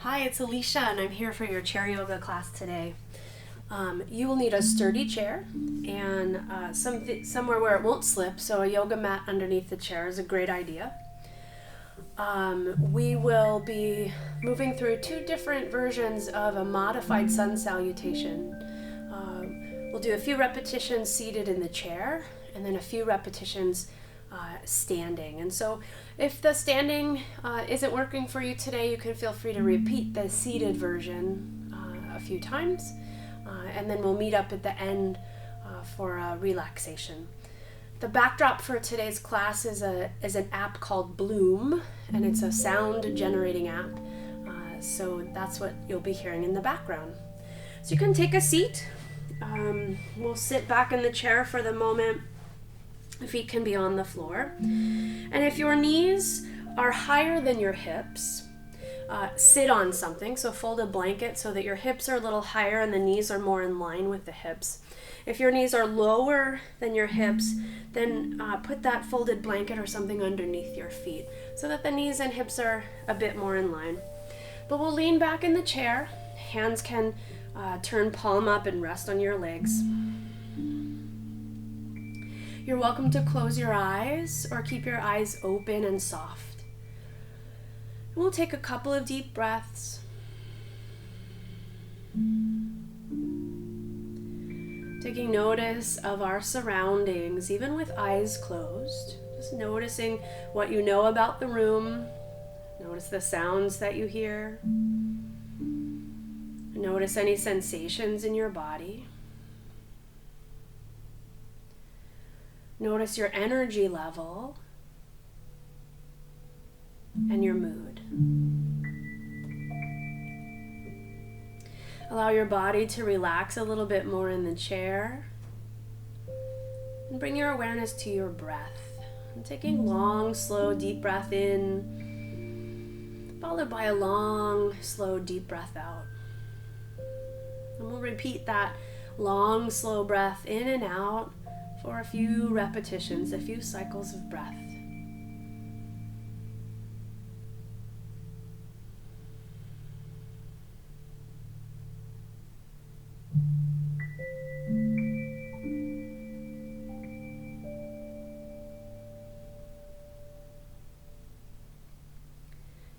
Hi, it's Alicia, and I'm here for your chair yoga class today. You will need a sturdy chair and somewhere where it won't slip, so a yoga mat underneath the chair is a great idea. We will be moving through two different versions of a modified sun salutation. We'll do a few repetitions seated in the chair, and then a few repetitions standing. And so if the standing isn't working for you today, you can feel free to repeat the seated version a few times, and then we'll meet up at the end for relaxation. The backdrop for today's class is an app called Bloom, and it's a sound generating app, so that's what you'll be hearing in the background. So you can take a seat. We'll sit back in the chair for the moment. Feet can be on the floor. And if your knees are higher than your hips, sit on something. So fold a blanket so that your hips are a little higher and the knees are more in line with the hips. If your knees are lower than your hips, then put that folded blanket or something underneath your feet so that the knees and hips are a bit more in line. But we'll lean back in the chair. Hands can turn palm up and rest on your legs. You're welcome to close your eyes or keep your eyes open and soft. And we'll take a couple of deep breaths. Taking notice of our surroundings, even with eyes closed. Just noticing what you know about the room. Notice the sounds that you hear. Notice any sensations in your body. Notice your energy level and your mood. Allow your body to relax a little bit more in the chair. And bring your awareness to your breath. And taking long, slow, deep breath in, followed by a long, slow, deep breath out. And we'll repeat that long, slow breath in and out for a few repetitions, a few cycles of breath.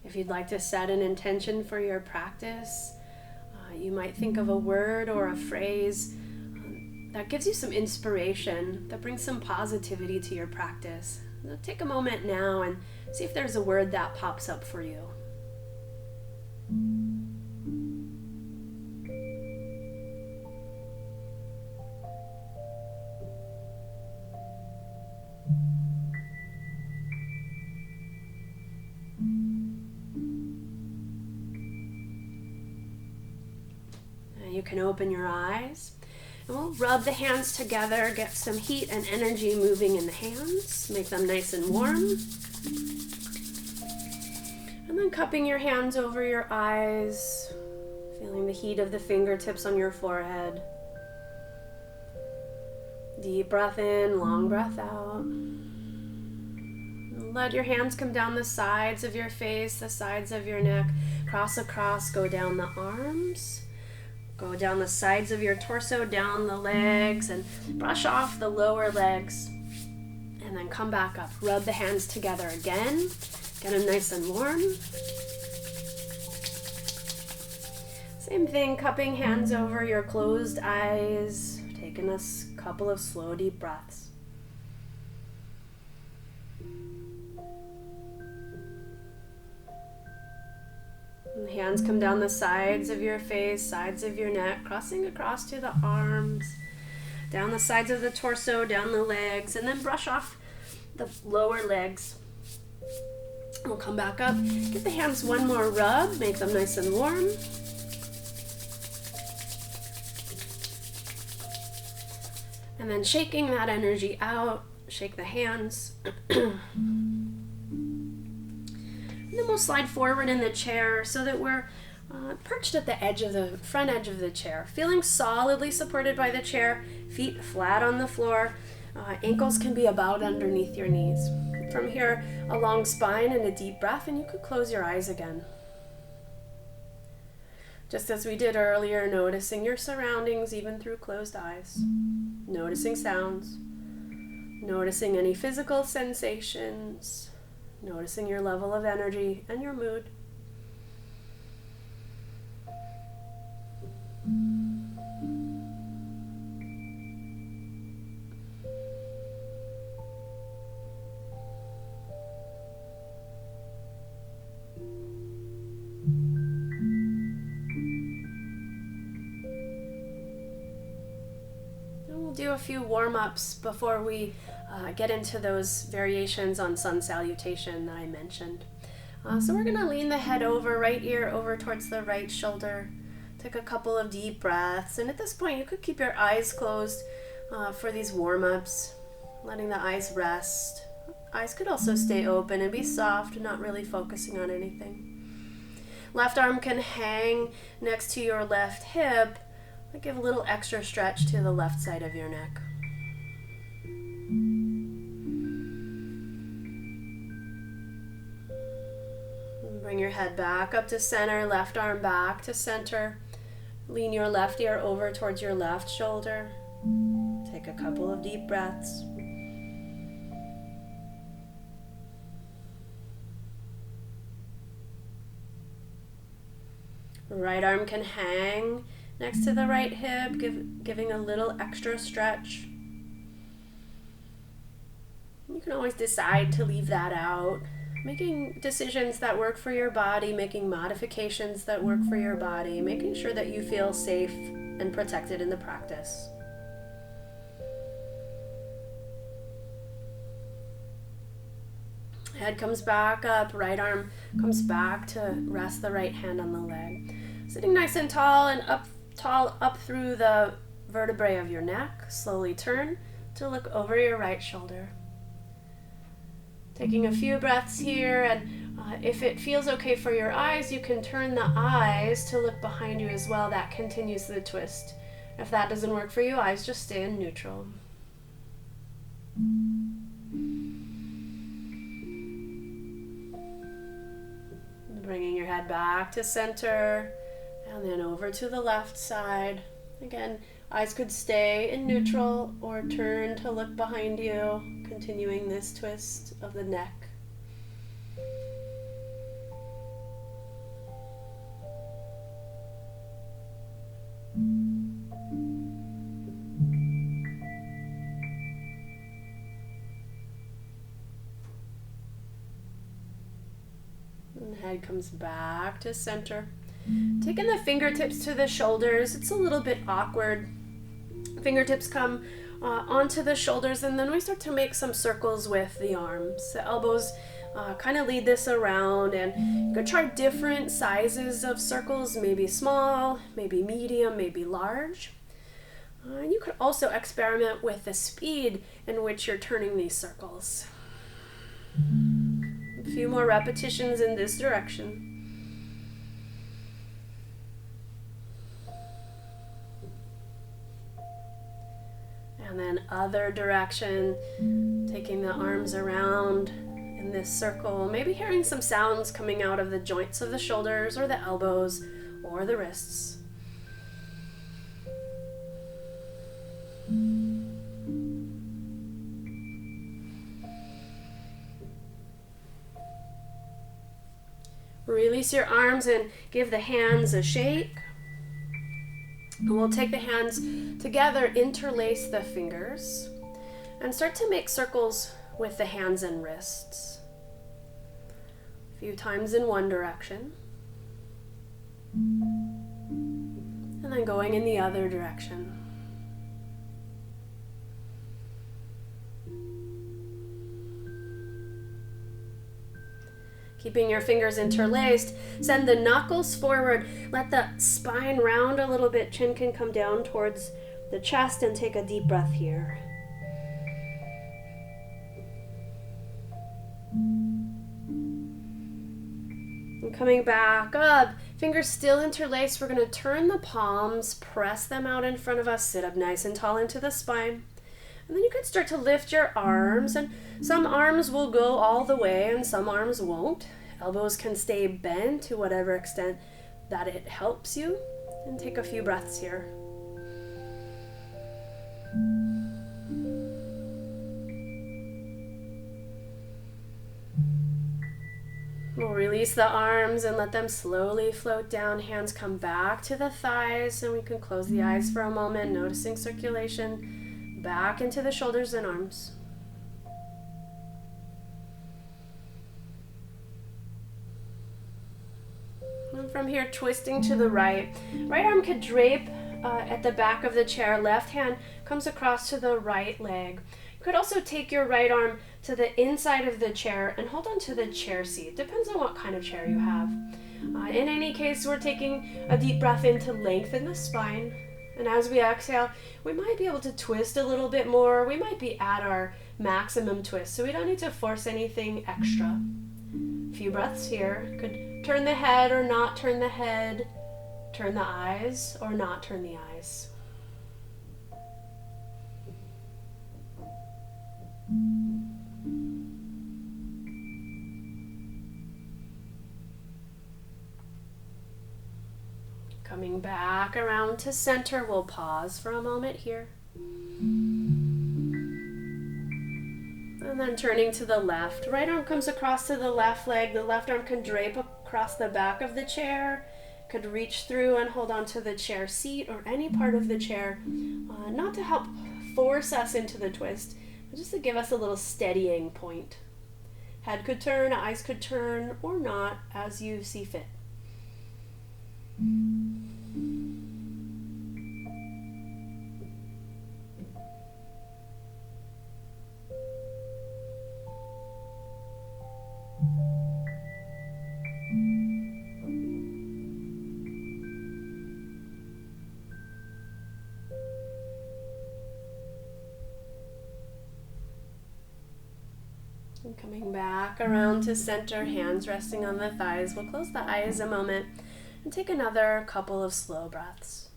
If you'd like to set an intention for your practice, you might think of a word or a phrase that gives you some inspiration, that brings some positivity to your practice. So take a moment now and see if there's a word that pops up for you. You can open your eyes. And we'll rub the hands together, get some heat and energy moving in the hands, make them nice and warm. And then cupping your hands over your eyes, feeling the heat of the fingertips on your forehead. Deep breath in, long breath out. And let your hands come down the sides of your face, the sides of your neck, cross across, go down the arms. Go down the sides of your torso, down the legs, and brush off the lower legs. And then come back up. Rub the hands together again. Get them nice and warm. Same thing, cupping hands over your closed eyes. Taking a couple of slow, deep breaths. And hands come down the sides of your face, sides of your neck, crossing across to the arms, down the sides of the torso, down the legs, and then brush off the lower legs. We'll come back up, give the hands one more rub, make them nice and warm. And then shaking that energy out, shake the hands. And then we'll slide forward in the chair so that we're perched at the edge of the front edge of the chair, feeling solidly supported by the chair, feet flat on the floor. Ankles can be about underneath your knees. From here, a long spine and a deep breath, and you could close your eyes again. Just as we did earlier, noticing your surroundings even through closed eyes. Noticing sounds. Noticing any physical sensations. Noticing your level of energy and your mood. Do a few warm-ups before we get into those variations on sun salutation that I mentioned. So we're going to lean the head over, right ear over towards the right shoulder. Take a couple of deep breaths, and at this point you could keep your eyes closed for these warm-ups, letting the eyes rest. Eyes could also stay open and be soft, not really focusing on anything. Left arm can hang next to your left hip. Give a little extra stretch to the left side of your neck. Bring your head back up to center, left arm back to center. Lean your left ear over towards your left shoulder. Take a couple of deep breaths. Right arm can hang next to the right hip, giving a little extra stretch. You can always decide to leave that out. Making decisions that work for your body, making modifications that work for your body, making sure that you feel safe and protected in the practice. Head comes back up, right arm comes back to rest the right hand on the leg. Sitting nice and tall and up through the vertebrae of your neck. Slowly turn to look over your right shoulder. Taking a few breaths here, and if it feels okay for your eyes, you can turn the eyes to look behind you as well. That continues the twist. If that doesn't work for you, eyes just stay in neutral. Bringing your head back to center. And then over to the left side. Again, eyes could stay in neutral or turn to look behind you, continuing this twist of the neck. And head comes back to center. Taking the fingertips to the shoulders, it's a little bit awkward. Fingertips come onto the shoulders, and then we start to make some circles with the arms. The elbows kind of lead this around, and you could try different sizes of circles, maybe small, maybe medium, maybe large. And you could also experiment with the speed in which you're turning these circles. A few more repetitions in this direction. And then other direction, taking the arms around in this circle, maybe hearing some sounds coming out of the joints of the shoulders or the elbows or the wrists. Release your arms and give the hands a shake. And we'll take the hands together, interlace the fingers, and start to make circles with the hands and wrists. A few times in one direction. And then going in the other direction. Keeping your fingers interlaced, send the knuckles forward. Let the spine round a little bit. Chin can come down towards the chest, and take a deep breath here. And coming back up, fingers still interlaced. We're going to turn the palms, press them out in front of us, sit up nice and tall into the spine. And then you can start to lift your arms, and some arms will go all the way and some arms won't. Elbows can stay bent to whatever extent that it helps you. And take a few breaths here. We'll release the arms and let them slowly float down. Hands come back to the thighs, and we can close the eyes for a moment, noticing circulation back into the shoulders and arms. And from here, twisting to the right. Right arm could drape at the back of the chair. Left hand comes across to the right leg. You could also take your right arm to the inside of the chair and hold on to the chair seat. Depends on what kind of chair you have. In any case, we're taking a deep breath in to lengthen the spine. And as we exhale, we might be able to twist a little bit more. We might be at our maximum twist, so we don't need to force anything extra. A few breaths here. Could turn the head or not turn the head. Turn the eyes or not turn the eyes. Coming back around to center, we'll pause for a moment here. And then turning to the left. Right arm comes across to the left leg. The left arm can drape across the back of the chair. Could reach through and hold on to the chair seat or any part of the chair. Not to help force us into the twist, but just to give us a little steadying point. Head could turn, eyes could turn, or not, as you see fit. And coming back around to center, hands resting on the thighs. We'll close the eyes a moment and take another couple of slow breaths.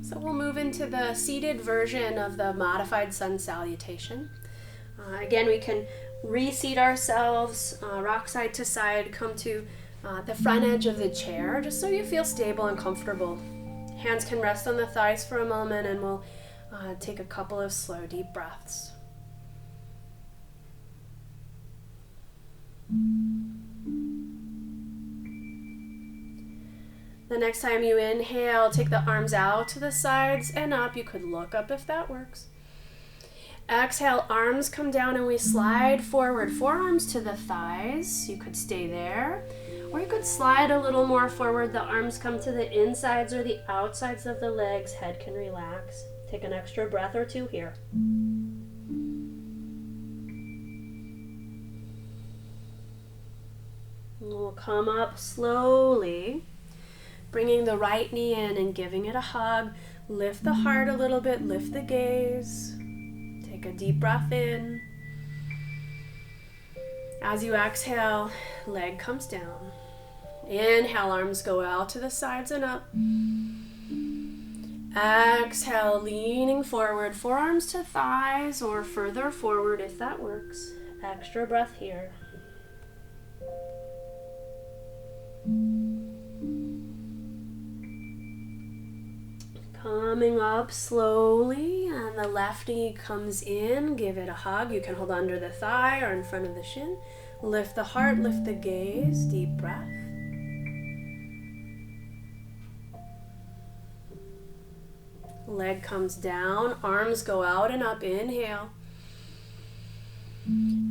So we'll move into the seated version of the modified sun salutation. Again, we can reseat ourselves, rock side to side, come to the front edge of the chair, just so you feel stable and comfortable. Hands can rest on the thighs for a moment, and we'll take a couple of slow, deep breaths. The next time you inhale, take the arms out to the sides and up. You could look up if that works. Exhale, arms come down and we slide forward. Forearms to the thighs. You could stay there. Or you could slide a little more forward. The arms come to the insides or the outsides of the legs. Head can relax. Take an extra breath or two here. We'll come up slowly, bringing the right knee in and giving it a hug. Lift the heart a little bit, lift the gaze. Take a deep breath in. As you exhale, leg comes down. Inhale, arms go out to the sides and up. Exhale, leaning forward, forearms to thighs or further forward if that works. Extra breath here. Coming up slowly, and the left knee comes in. Give it a hug. You can hold under the thigh or in front of the shin. Lift the heart, lift the gaze. Deep breath. Leg comes down, arms go out and up. Inhale.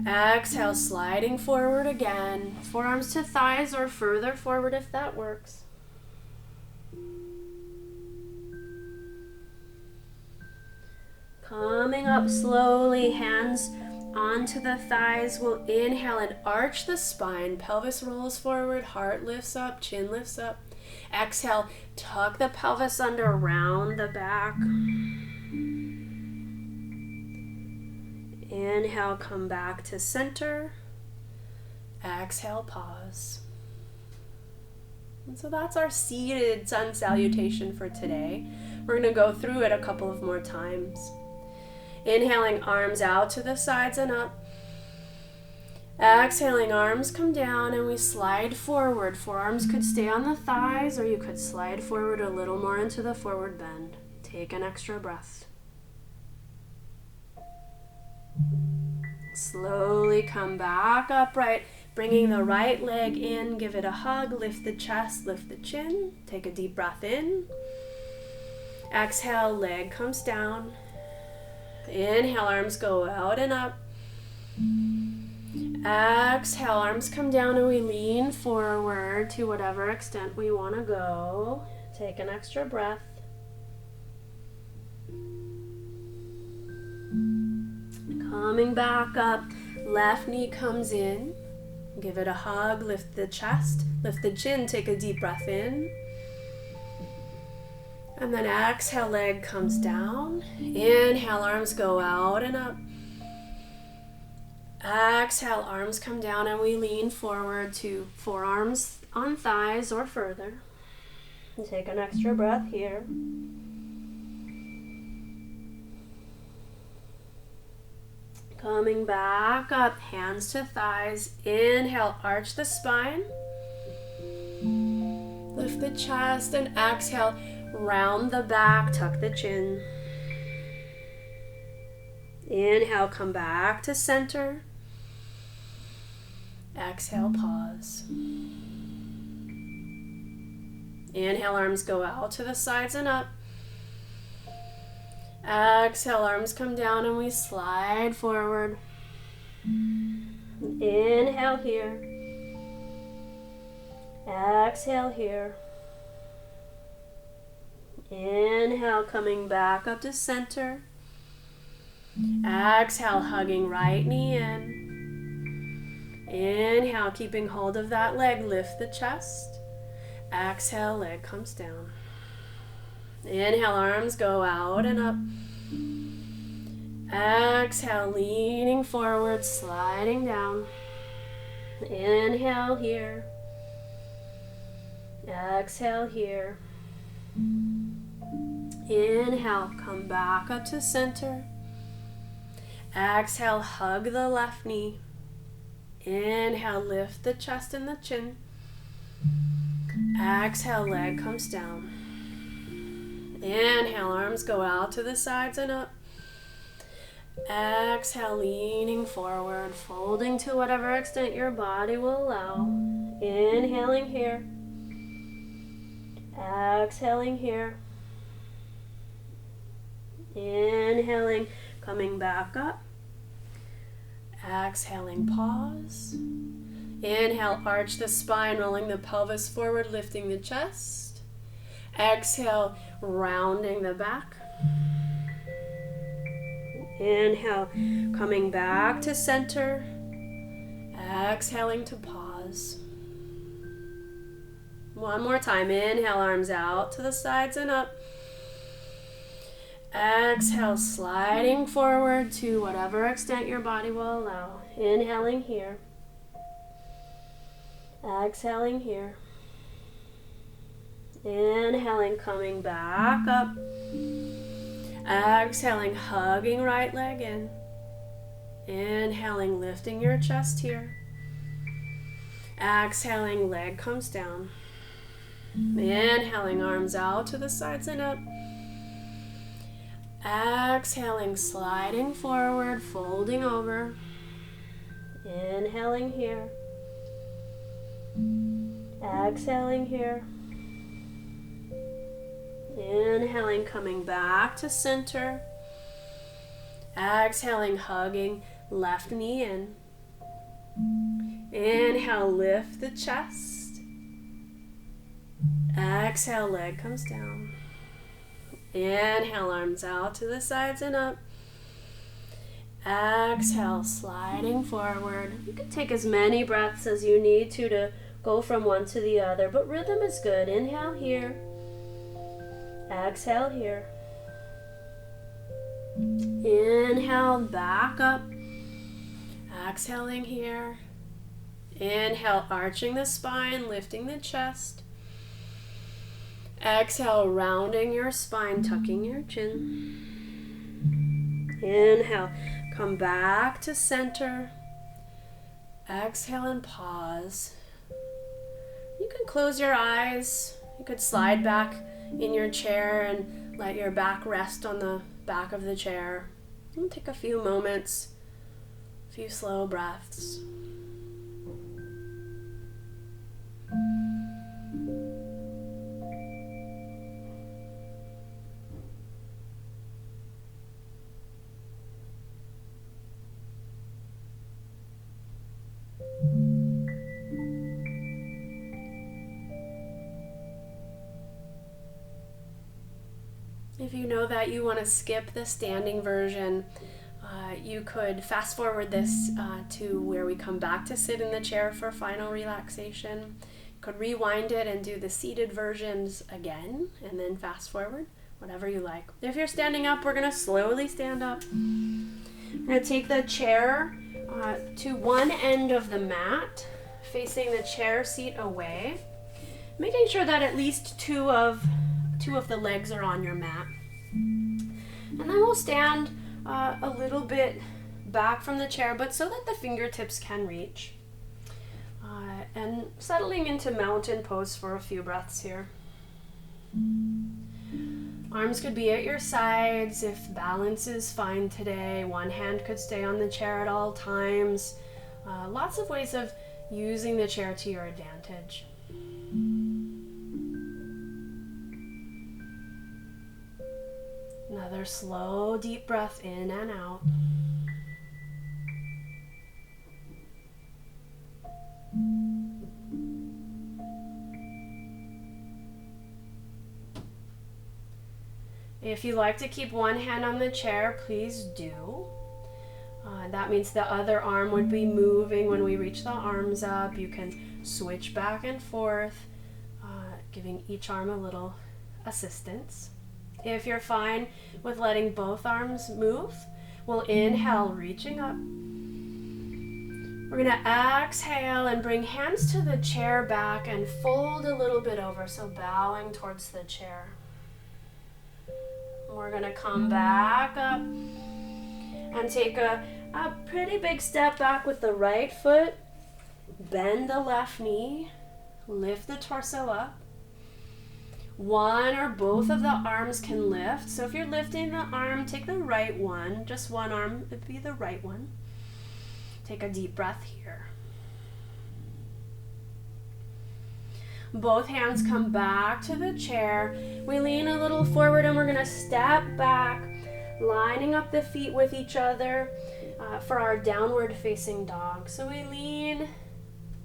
Exhale, sliding forward again. Forearms to thighs or further forward if that works. Coming up slowly, hands onto the thighs. We'll inhale and arch the spine. Pelvis rolls forward, heart lifts up, chin lifts up. Exhale, tuck the pelvis under, round the back. Inhale, come back to center. Exhale, pause. And so that's our seated sun salutation for today. We're going to go through it a couple of more times. Inhaling, arms out to the sides and up. Exhaling, arms come down and we slide forward. Forearms could stay on the thighs or you could slide forward a little more into the forward bend. Take an extra breath. Slowly come back upright, bringing the right leg in. Give it a hug, lift the chest, lift the chin. Take a deep breath in. Exhale, leg comes down. Inhale, arms go out and up. Exhale, arms come down and we lean forward to whatever extent we want to go. Take an extra breath. Coming back up, left knee comes in. Give it a hug, lift the chest, lift the chin, take a deep breath in. And then exhale, leg comes down. Inhale, arms go out and up. Exhale, arms come down and we lean forward to forearms on thighs or further. And take an extra breath here. Coming back up, hands to thighs. Inhale, arch the spine. Lift the chest and exhale, round the back, tuck the chin. Inhale, come back to center. Exhale, pause. Inhale, arms go out to the sides and up. Exhale, arms come down and we slide forward. Inhale here. Exhale here. Inhale, coming back up to center. Exhale, hugging right knee in. Inhale, keeping hold of that leg, lift the chest. Exhale, leg comes down. Inhale, arms go out and up. Exhale, leaning forward, sliding down. Inhale here. Exhale here. Inhale, come back up to center. Exhale, hug the left knee. Inhale, lift the chest and the chin. Exhale, leg comes down. Inhale, arms go out to the sides and up. Exhale, leaning forward, folding to whatever extent your body will allow. Inhaling here. Exhaling here. Inhaling, coming back up. Exhaling, pause. Inhale, arch the spine, rolling the pelvis forward, lifting the chest. Exhale, rounding the back. Inhale, coming back to center. Exhaling to pause. One more time. Inhale, arms out to the sides and up. Exhale, sliding forward to whatever extent your body will allow. Inhaling here. Exhaling here. Inhaling, coming back up. Exhaling, hugging right leg in. Inhaling, lifting your chest here. Exhaling, leg comes down. Inhaling, arms out to the sides and up. Exhaling, sliding forward, folding over. Inhaling here. Exhaling here. Inhaling, coming back to center. Exhaling, hugging left knee in. Inhale, lift the chest. Exhale, leg comes down. Inhale, arms out to the sides and up. Exhale, sliding forward. You can take as many breaths as you need to go from one to the other, but rhythm is good. Inhale here. Exhale here. Inhale, back up. Exhaling here. Inhale, arching the spine, lifting the chest. Exhale, rounding your spine, tucking your chin. Inhale, come back to center. Exhale and pause. You can close your eyes. You could slide back in your chair and let your back rest on the back of the chair. And take a few moments, a few slow breaths. If you know that you want to skip the standing version, you could fast forward this to where we come back to sit in the chair for final relaxation. You could rewind it and do the seated versions again, and then fast forward, whatever you like. If you're standing up, we're going to slowly stand up. We're going to take the chair to one end of the mat, facing the chair seat away, making sure that at least two of the legs are on your mat. And then we'll stand a little bit back from the chair, but so that the fingertips can reach. And settling into mountain pose for a few breaths here. Arms could be at your sides if balance is fine today. One hand could stay on the chair at all times. Lots of ways of using the chair to your advantage. Another slow, deep breath in and out. If you like to keep one hand on the chair, please do. That means the other arm would be moving when we reach the arms up. You can switch back and forth, giving each arm a little assistance. If you're fine with letting both arms move, we'll inhale, reaching up. We're going to exhale and bring hands to the chair back and fold a little bit over, so bowing towards the chair. We're going to come back up and take a pretty big step back with the right foot. Bend the left knee, lift the torso up. One or both of the arms can lift. So if you're lifting the arm, take the right one. Just one arm would be the right one. Take a deep breath here. Both hands come back to the chair. We lean a little forward and we're going to step back, lining up the feet with each other for our downward facing dog. So we lean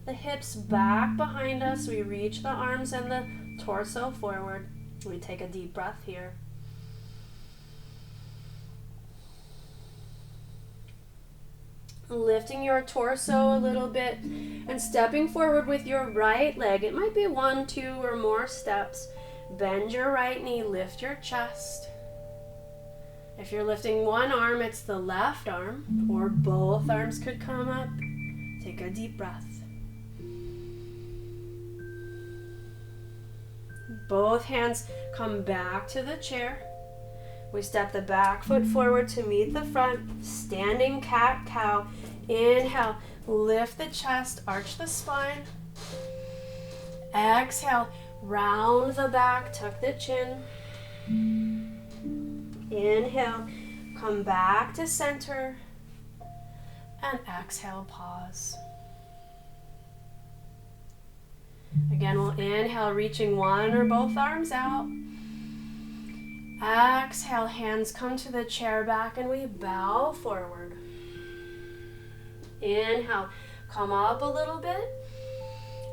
the hips back behind us. We reach the arms and the torso forward. We take a deep breath here. Lifting your torso a little bit and stepping forward with your right leg. It might be 1, 2, or more steps. Bend your right knee, lift your chest. If you're lifting one arm, it's the left arm, or both arms could come up. Take a deep breath. Both hands come back to the chair. We step the back foot forward to meet the front, standing cat-cow. Inhale, lift the chest, arch the spine. Exhale, round the back, tuck the chin. Inhale, come back to center. And exhale, pause. Again, we'll inhale, reaching one or both arms out. Exhale, hands come to the chair back and we bow forward. Inhale, come up a little bit.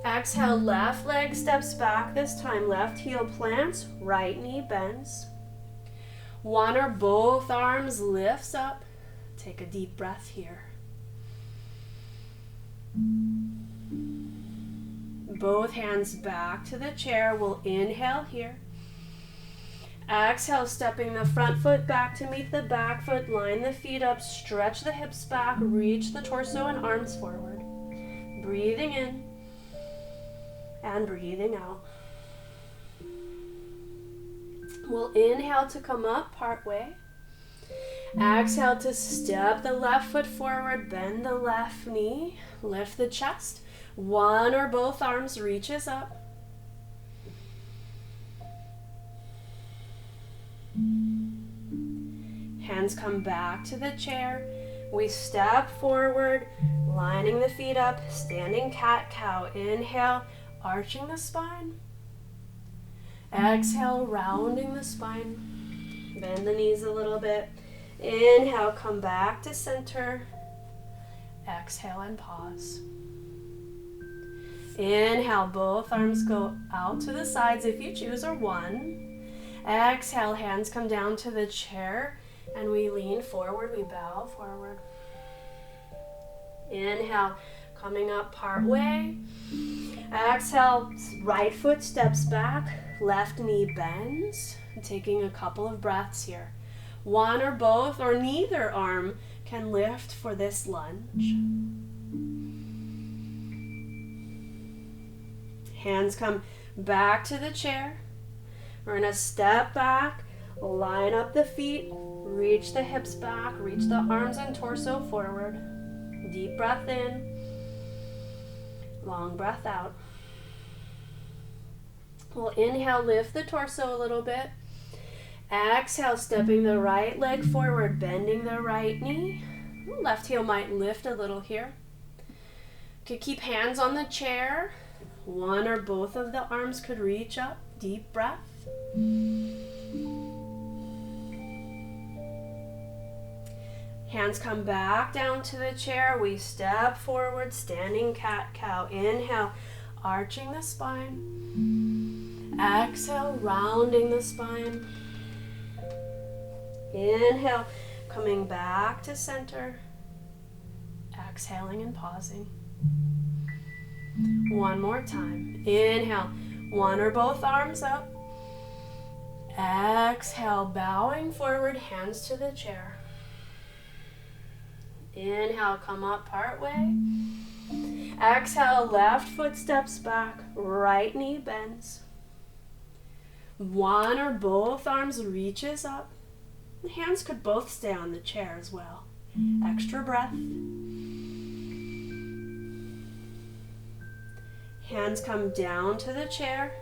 Exhale, left leg steps back this time. Left heel plants, right knee bends. One or both arms lifts up. Take a deep breath here. Both hands back to the chair. We'll inhale here. Exhale, stepping the front foot back to meet the back foot. Line the feet up, stretch the hips back, reach the torso and arms forward. Breathing in and breathing out. We'll inhale to come up partway. Exhale to step the left foot forward, bend the left knee, lift the chest. One or both arms reaches up. Hands come back to the chair. We step forward, lining the feet up, standing cat-cow. Inhale, arching the spine. Exhale, rounding the spine. Bend the knees a little bit. Inhale, come back to center. Exhale and pause. Inhale, both arms go out to the sides if you choose, or one. Exhale, hands come down to the chair and we lean forward, we bow forward. Inhale, coming up part way. Exhale, right foot steps back, left knee bends. Taking a couple of breaths here. One or both or neither arm can lift for this lunge. Hands come back to the chair. We're going to step back, line up the feet, reach the hips back, reach the arms and torso forward. Deep breath in, long breath out. We'll inhale, lift the torso a little bit. Exhale, stepping the right leg forward, bending the right knee. Left heel might lift a little here. Okay, keep hands on the chair. One or both of the arms could reach up. Deep breath. Hands come back down to the chair. We step forward, standing cat-cow. Inhale, arching the spine. Exhale, rounding the spine. Inhale, coming back to center. Exhaling and pausing. One more time. Inhale, one or both arms up. Exhale, bowing forward, hands to the chair. Inhale, come up part way. Exhale, left foot steps back, right knee bends. One or both arms reaches up. The hands could both stay on the chair as well. Extra breath. Hands come down to the chair.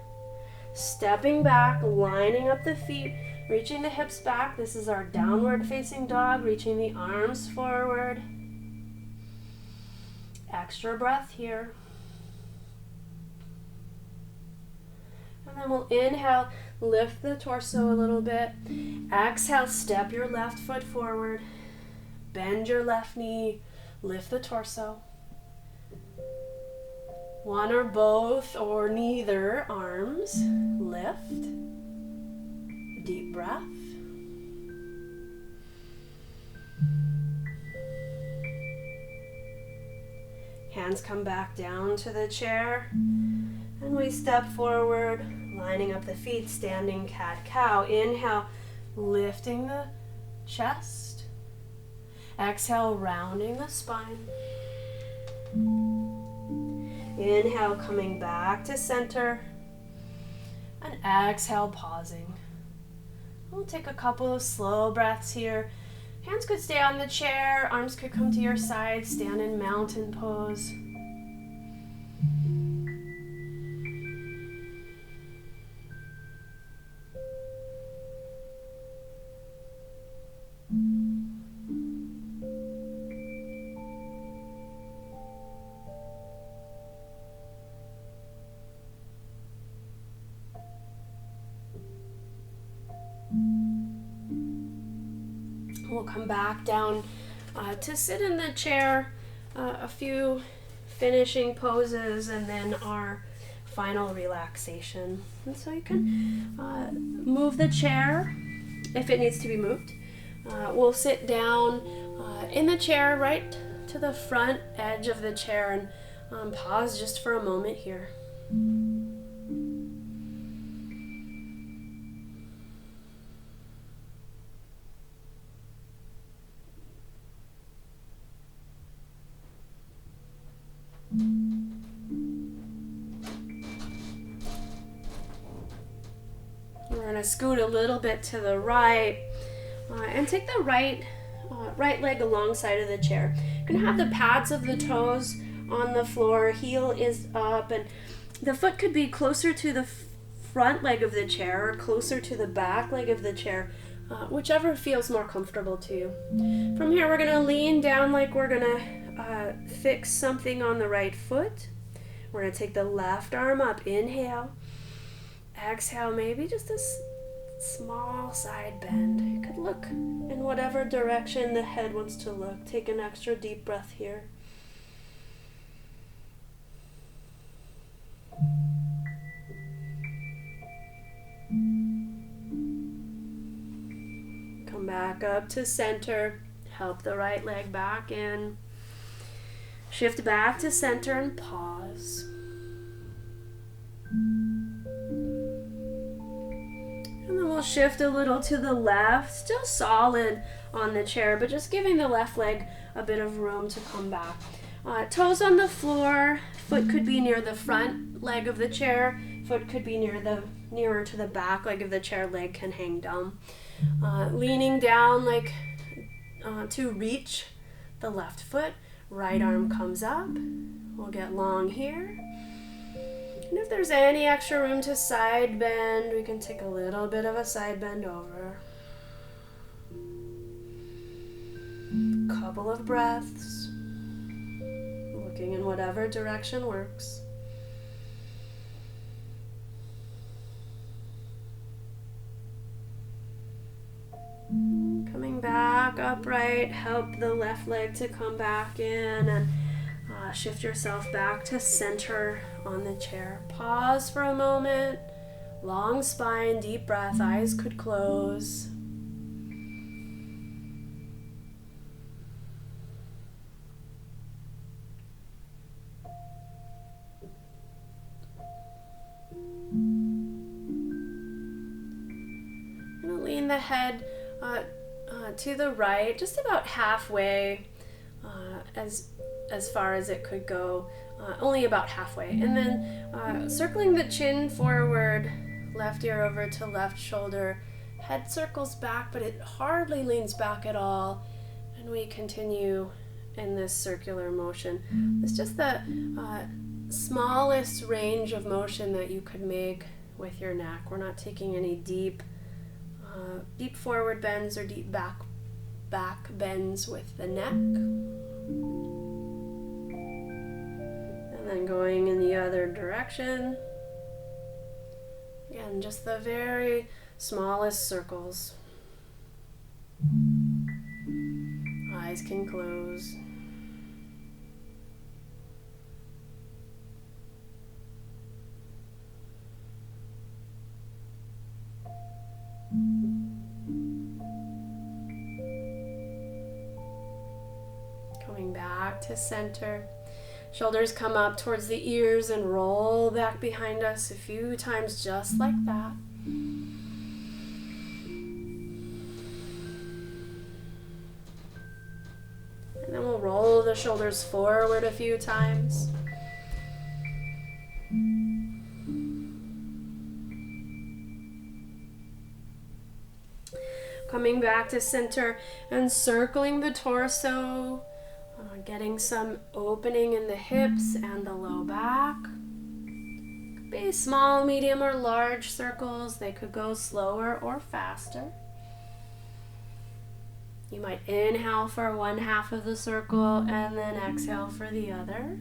Stepping back, lining up the feet, reaching the hips back. This is our downward facing dog, reaching the arms forward. Extra breath here. And then we'll inhale, lift the torso a little bit. Exhale, step your left foot forward. Bend your left knee, lift the torso. One or both or neither arms lift. Deep breath. Hands come back down to the chair. And we step forward, lining up the feet, standing cat-cow. Inhale, lifting the chest. Exhale, rounding the spine. Inhale, coming back to center. And exhale, pausing. We'll take a couple of slow breaths here. Hands could stay on the chair, arms could come to your side, stand in mountain pose. We'll come back down to sit in the chair, a few finishing poses, and then our final relaxation. And so you can move the chair if it needs to be moved. We'll sit down in the chair right to the front edge of the chair and pause just for a moment here. going to scoot a little bit to the right and take the right leg alongside of the chair. You're going to have the pads of the toes on the floor, heel is up, and the foot could be closer to the front leg of the chair or closer to the back leg of the chair, whichever feels more comfortable to you. From here, we're going to lean down like we're going to fix something on the right foot. We're going to take the left arm up. Inhale. Exhale, maybe just a small side bend. You could look in whatever direction the head wants to look. Take an extra deep breath here. Come back up to center. Help the right leg back in. Shift back to center and pause. And then we'll shift a little to the left, still solid on the chair, but just giving the left leg a bit of room to come back. Toes on the floor, foot could be near the front leg of the chair, foot could be nearer to the back leg of the chair, leg can hang down. Leaning down like to reach the left foot, right arm comes up, we'll get long here. And if there's any extra room to side bend, we can take a little bit of a side bend over. Couple of breaths, looking in whatever direction works. Coming back upright, help the left leg to come back in and shift yourself back to center on the chair. Pause for a moment. Long spine, deep breath, eyes could close. I'm going to lean the head to the right, just about halfway, as far as it could go, only about halfway. And then circling the chin forward, left ear over to left shoulder, head circles back, but it hardly leans back at all. And we continue in this circular motion. It's just the smallest range of motion that you could make with your neck. We're not taking any deep forward bends or deep back bends with the neck. And then going in the other direction. Again, just the very smallest circles. Eyes can close. Coming back to center. Shoulders come up towards the ears and roll back behind us a few times just like that. And then we'll roll the shoulders forward a few times. Coming back to center and circling the torso, getting some opening in the hips and the low back. Could be small, medium, or large circles. They could go slower or faster. You might inhale for one half of the circle and then exhale for the other.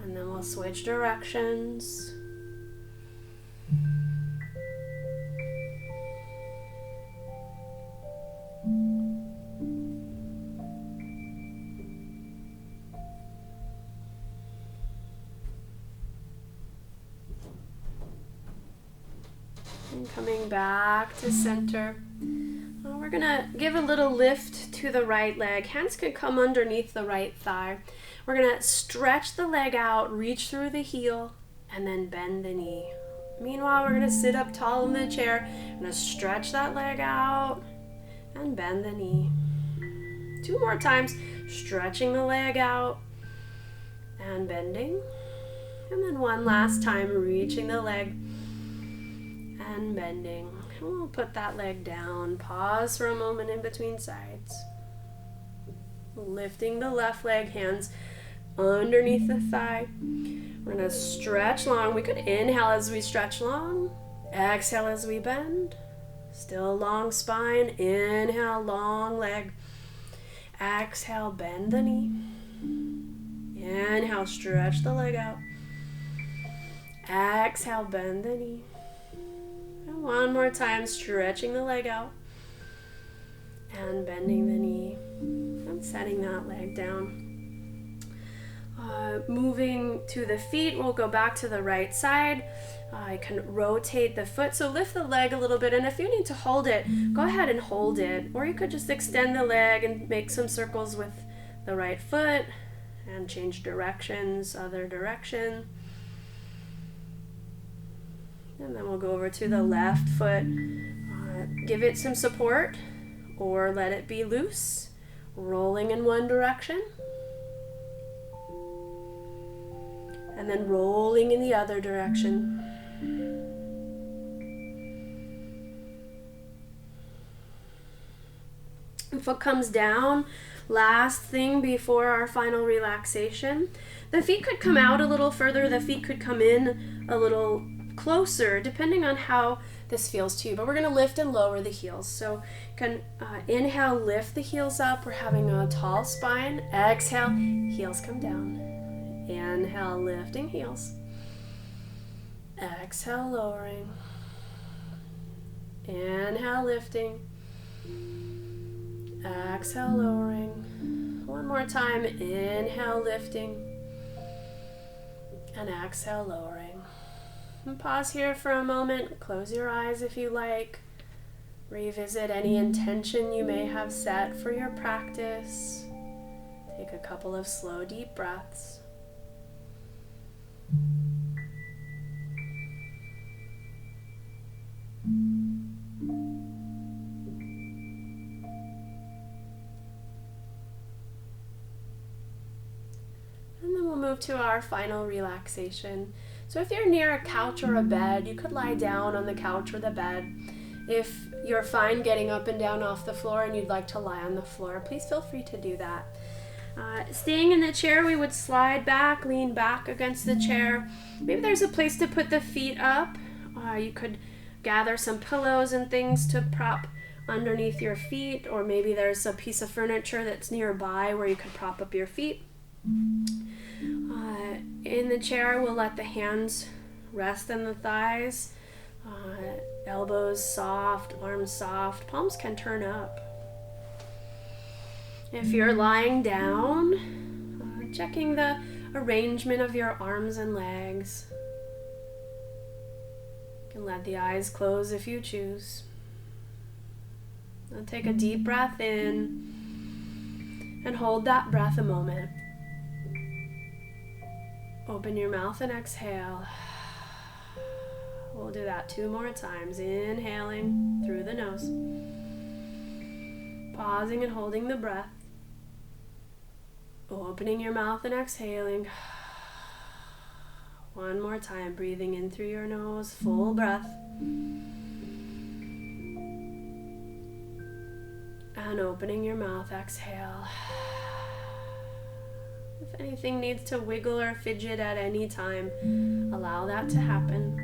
And then we'll switch directions. And coming back to center. We're going to give a little lift to the right leg. Hands can come underneath the right thigh. We're going to stretch the leg out, reach through the heel, and then bend the knee. Meanwhile, we're going to sit up tall in the chair. We're going to stretch that leg out and bend the knee. 2 more times, stretching the leg out and bending. And then one last time, reaching the leg and bending. We'll put that leg down. Pause for a moment in between sides. Lifting the left leg, hands underneath the thigh. We're going to stretch long. We could inhale as we stretch long. Exhale as we bend. Still long spine. Inhale, long leg. Exhale, bend the knee. Inhale, stretch the leg out. Exhale, bend the knee. And one more time, stretching the leg out. And bending the knee. And setting that leg down. Moving to the feet, we'll go back to the right side. I can rotate the foot, so lift the leg a little bit, and if you need to hold it, go ahead and hold it. Or you could just extend the leg and make some circles with the right foot and change directions, other direction. And then we'll go over to the left foot. Give it some support or let it be loose, rolling in one direction. And then rolling in the other direction. Foot comes down. Last thing before our final relaxation. The feet could come out a little further. The feet could come in a little closer, depending on how this feels to you. But we're going to lift and lower the heels. So you can inhale, lift the heels up. We're having a tall spine. Exhale, heels come down. Inhale, lifting heels. Exhale, lowering. Inhale, lifting. Exhale, lowering. One more time. Inhale, lifting. And exhale, lowering. And pause here for a moment. Close your eyes if you like. Revisit any intention you may have set for your practice. Take a couple of slow, deep breaths. And then we'll move to our final relaxation. So if you're near a couch or a bed, you could lie down on the couch or the bed. If you're fine getting up and down off the floor and you'd like to lie on the floor, please feel free to do that. Staying in the chair, we would slide back, lean back against the chair. Maybe there's a place to put the feet up. You could gather some pillows and things to prop underneath your feet, or maybe there's a piece of furniture that's nearby where you could prop up your feet. In the chair, we'll let the hands rest on the thighs, elbows soft, arms soft, palms can turn up. If you're lying down, checking the arrangement of your arms and legs. You can let the eyes close if you choose. Now take a deep breath in and hold that breath a moment. Open your mouth and exhale. We'll do that 2 more times. Inhaling through the nose. Pausing and holding the breath. Opening your mouth and exhaling. 1 more time. Breathing in through your nose. Full breath. And opening your mouth. Exhale. If anything needs to wiggle or fidget at any time, allow that to happen.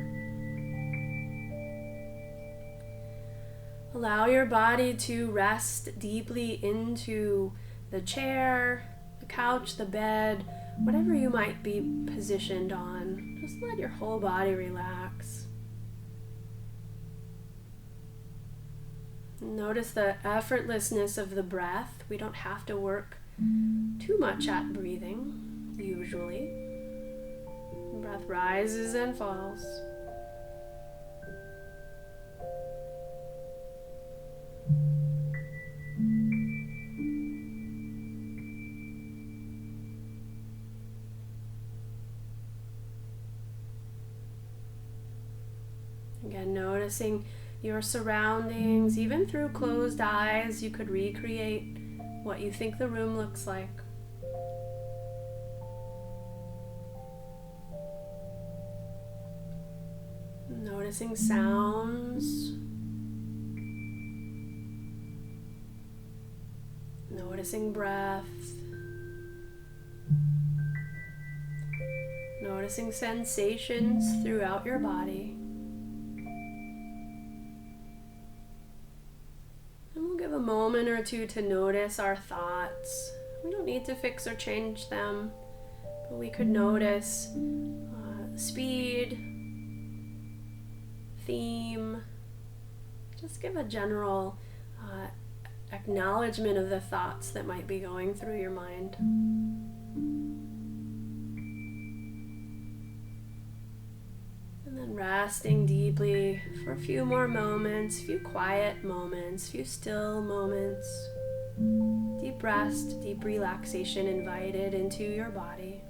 Allow your body to rest deeply into the chair, the couch, the bed, whatever you might be positioned on. Just let your whole body relax. Notice the effortlessness of the breath. We don't have to work too much at breathing, usually. The breath rises and falls. Again, noticing your surroundings, even through closed eyes, you could recreate what you think the room looks like. Noticing sounds. Noticing breath. Noticing sensations throughout your body. And we'll give a moment or two to notice our thoughts. We don't need to fix or change them, but we could notice speed, theme. Just give a general acknowledgement of the thoughts that might be going through your mind. And then resting deeply for a few more moments, few quiet moments, few still moments. Deep rest, deep relaxation invited into your body.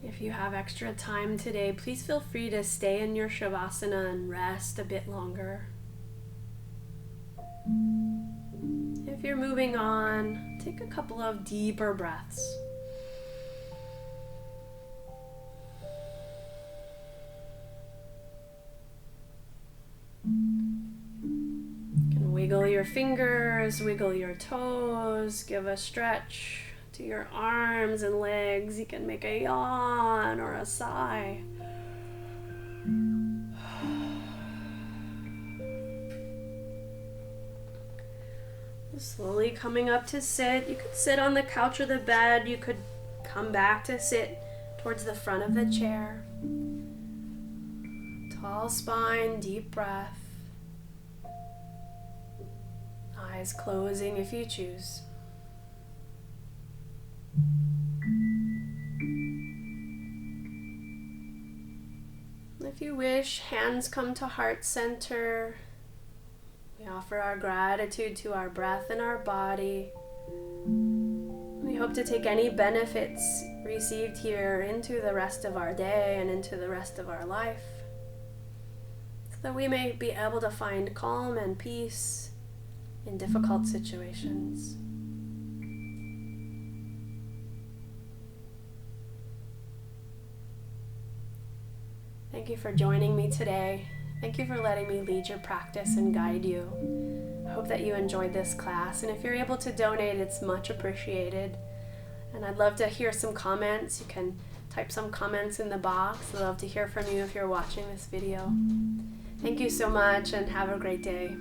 If you have extra time today, please feel free to stay in your Shavasana and rest a bit longer. If you're moving on, take a couple of deeper breaths. You can wiggle your fingers, wiggle your toes, give a stretch to your arms and legs. You can make a yawn or a sigh. Slowly coming up to sit. You could sit on the couch or the bed. You could come back to sit towards the front of the chair. Tall spine, deep breath. Eyes closing if you choose. If you wish, hands come to heart center. We offer our gratitude to our breath and our body. We hope to take any benefits received here into the rest of our day and into the rest of our life, so that we may be able to find calm and peace in difficult situations. Thank you for joining me today. Thank you for letting me lead your practice and guide you. I hope that you enjoyed this class, and if you're able to donate, it's much appreciated. And I'd love to hear some comments. You can type some comments in the box. I'd love to hear from you if you're watching this video. Thank you so much, and have a great day.